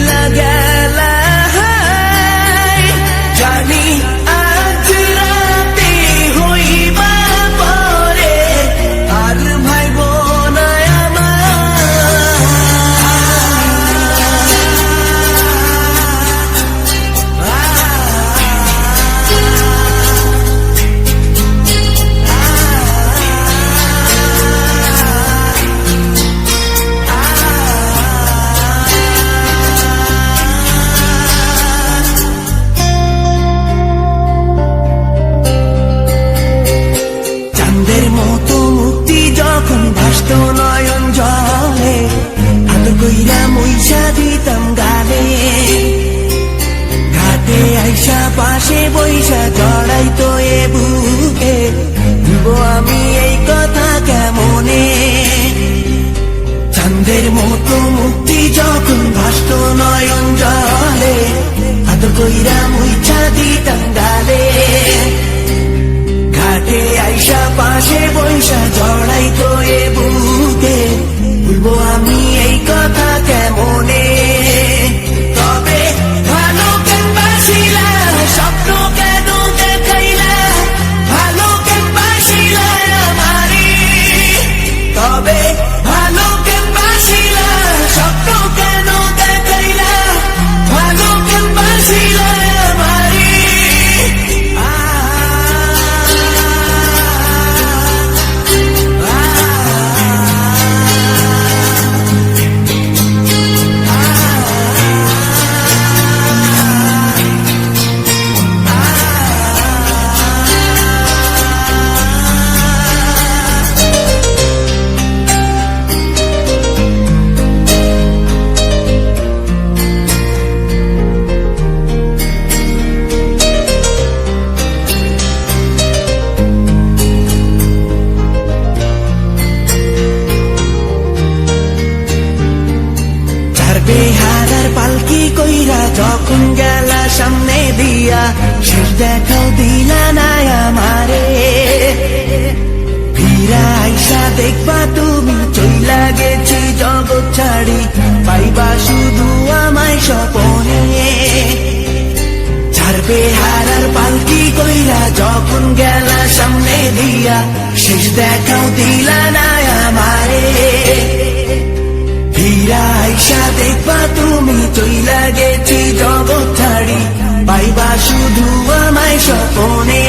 চইলা গেলা জানি আজ রাতে হইবা পরে আর ভাইব না মতো মুক্তি যখন ভাসত নয়ন জলে আদর কইরা মইসা দিতাম গালে ঘাটে আইসা পাশে বইসা জড়াইতো এ বুকে ভুলবো আমি এই কথা কেমনে চাঁদের মতো মুক্তি যখন ভাসত নয়ন জলে আদর কইরা মইসা দিতাম গালে ঘাটে আইসা পাশে বইসা জড়াইতো এ বুকে ভুলবো আমি এই কথা কেমনে তবে ভালো কেন বাসিলা স্বপ্ন কেন দেখাইলা ভালো কেন বাসিলা আমারে তবে ভালো কেন বাসিলা স্বপ্ন কেন দেখাইলা ভালো কেন বাসিলা আমারে বেহারার পালকি কইরা যখন গেলা সামনে দিয়া শেষ দেখাও দিলা না আমারে ফিরা আইসা দেখবা তুমি চইলা গেছি জগৎ ছাড়ি পাইবা শুধু আমায় স্বপনে ছাড়বে হারার পালকি কইরা যখন গেলা সামনে দিয়া শেষ দেখাও দিলা না আমারে ফিরা আইসা দেখবা তুমি চইলা গেছি জগৎ ছাড়ি পাইবা শুধু আমায় স্বপনে